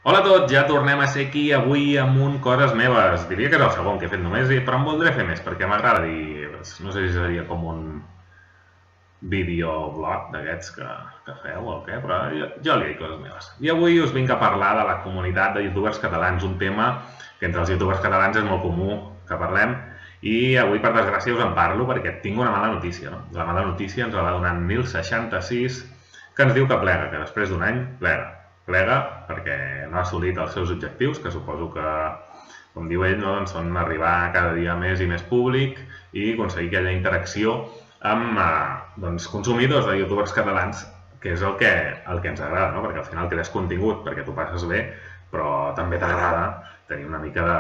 Hola a tots, ja tornem a ser aquí avui amb un Coses Meves. Diria que és el segon que he fet només, però en voldré fer més, perquè m'agrada dir... No sé si seria com un videoblog d'aquests que feu o què, però jo li dic Coses Meves. I avui us vinc a parlar de la comunitat de youtubers catalans, un tema que entre els youtubers catalans és molt comú que parlem, i avui, per desgràcia, us en parlo perquè tinc una mala notícia. No? La mala notícia ens la va donar en 1066, que ens diu que plega, que després d'un any plega. Plega perquè no ha assolit els seus objectius, que suposo que, com diu ell, no, doncs són arribar cada dia més i més públic i aconseguir aquella interacció amb doncs, consumidors de youtubers catalans, que és el que ens agrada, no? Perquè al final crees contingut perquè tu passes bé, però també t'agrada tenir una mica de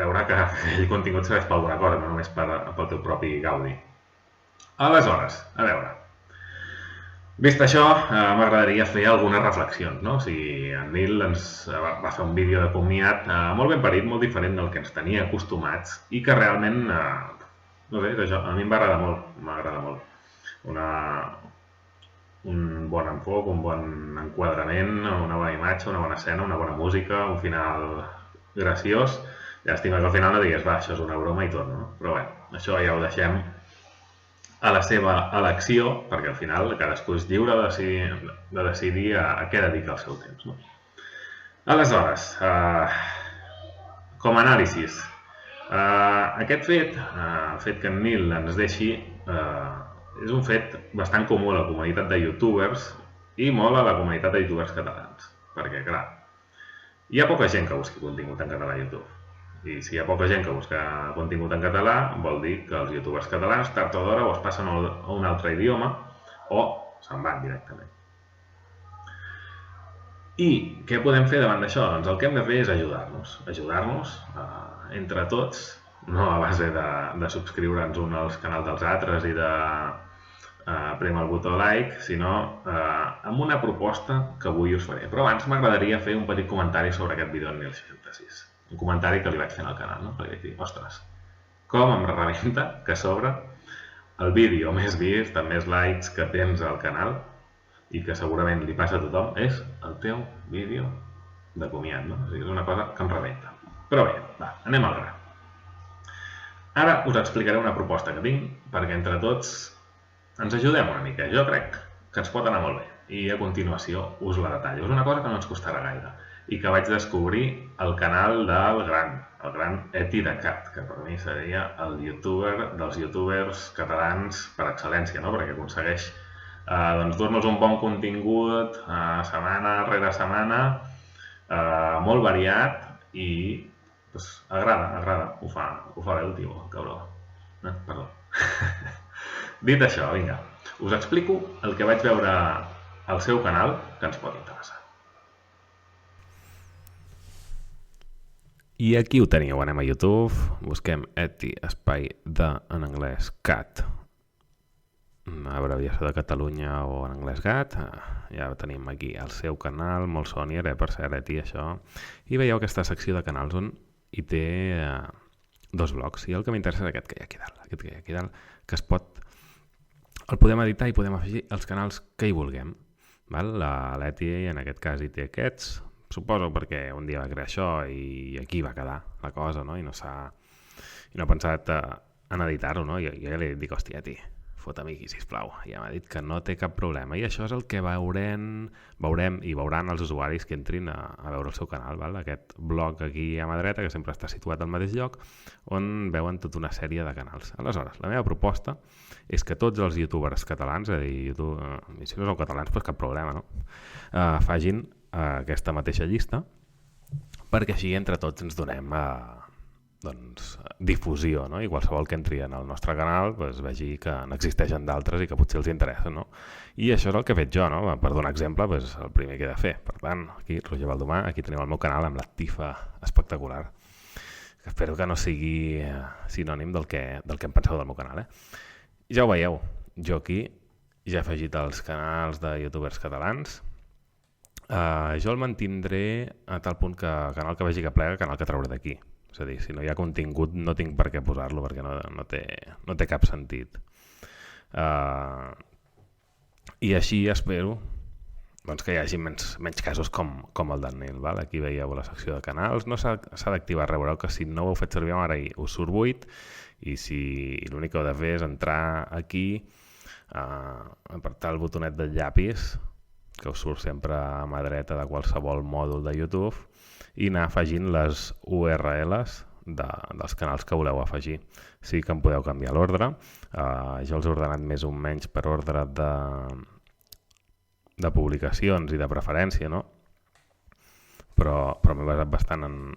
veure que aquell contingut serveix per alguna cosa, no només pel teu propi gaudi. Aleshores, a veure, vist això, m'agradaria fer algunes reflexions, no? O sigui, en Nil ens va fer un vídeo de comiat molt ben parit, molt diferent del que ens tenia acostumats i que realment, no sé, això, a mi m'agrada molt. Un bon enfoc, un bon enquadrament, una bona imatge, una bona escena, una bona música, un final graciós. Llàstima que al final no digués, va, això és una broma i tot, no? Però bé, això ja ho deixem a la seva elecció, perquè al final cadascú és lliure de decidir a què dedica el seu temps. No? Aleshores, com a anàlisis, aquest fet, el fet que en Nil ens deixi, és un fet bastant comú a la comunitat de youtubers i molt a la comunitat de youtubers catalans, perquè, clar, hi ha poca gent que busqui contingut en català a YouTube. I si hi ha poca gent que busca contingut en català, vol dir que els youtubers catalans tard o d'hora o es passen a un altre idioma o se'n van directament. I què podem fer davant d'això? Doncs el que hem de fer és ajudar-nos entre tots, no a base de subscriure'ns un als canals dels altres i de prem el botó like, sinó amb una proposta que avui us faré. Però abans m'agradaria fer un petit comentari sobre aquest vídeo en 1066. Un comentari que li vaig fer al canal, no? Perquè vaig dir, ostres, com em rebenta que sobre el vídeo més vist, amb més likes que tens al canal i que segurament li passa a tothom, és el teu vídeo de comiat, no? O sigui, és una cosa que em rebenta. Però bé, va, anem al gra. Ara us explicaré una proposta que tinc perquè entre tots ens ajudem una mica. Jo crec que ens pot anar molt bé i a continuació us la detallo. És una cosa que no ens costarà gaire i que vaig descobrir al canal del gran Eti de Cat, que per mi seria el youtuber dels youtubers catalans per excel·lència, no? Perquè aconsegueix doncs, dur-nos un bon contingut setmana rere setmana, molt variat i doncs, agrada, ho fa bé el tio, el cabró. Perdó. Dit això, vinga, us explico el que vaig veure al seu canal que ens pot interessar. I aquí ho teniu, anem a YouTube, busquem Eti, espai de, en anglès, Cat, abreviació de Catalunya o en anglès Gat, ja tenim aquí el seu canal, molt sonier, per cert, Eti, això, i veieu aquesta secció de canals on hi té dos blocs, i el que m'interessa és aquest que hi ha aquí dalt, que es pot, el podem editar i podem afegir els canals que hi vulguem, val? L'Eti en aquest cas hi té aquests, suposo perquè un dia va crear això i aquí va quedar la cosa, no? I no ha pensat en editar-ho, no? Jo ja li dic, hòstia, fot-me aquí, sisplau. Ja m'ha dit que no té cap problema. I això és el que veurem i veuran els usuaris que entrin a veure el seu canal, val? Aquest blog aquí a mà dreta, que sempre està situat al mateix lloc, on veuen tota una sèrie de canals. Aleshores, la meva proposta és que tots els youtubers catalans, és a dir, si no són catalans, doncs cap problema, no? Facin aquesta mateixa llista perquè així entre tots ens donem difusió, no? I qualsevol que entri en el nostre canal vegi que n'existeixen d'altres i que potser els interessa, no? I això és el que he fet jo, no? Per donar exemple, el primer que he de fer. Per tant, aquí, Roger Baldomà, aquí teniu el meu canal amb la tifa espectacular, que espero que no sigui sinònim del que em penseu del meu canal, Ja ho veieu, jo aquí ja he afegit els canals de youtubers catalans. Jo el mantindré a tal punt que canal que vegi que plega, canal que trauré d'aquí. És a dir, si no hi ha contingut no tinc per què posar-lo perquè no té cap sentit. I així espero doncs que hi hagi menys casos com el d'en Nil. Val? Aquí veieu la secció de canals. No s'ha d'activar res, veureu que si no ho heu fet servir ara us surt buit, i si l'únic que heu de fer és entrar aquí, apretar el botonet del llapis, que us surt sempre a mà dreta de qualsevol mòdul de YouTube, i anar afegint les URLs dels canals que voleu afegir. Sí que en podeu canviar l'ordre. Jo els he ordenat més o menys per ordre de publicacions i de preferència, no? Però m'he basat bastant en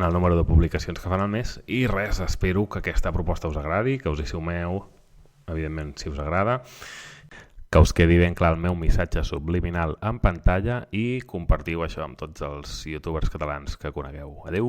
el número de publicacions que fan al mes. I res, espero que aquesta proposta us agradi, que us hi sumeu, evidentment, si us agrada, que us quedi ben clar el meu missatge subliminal en pantalla i compartiu això amb tots els youtubers catalans que conegueu. Adeu!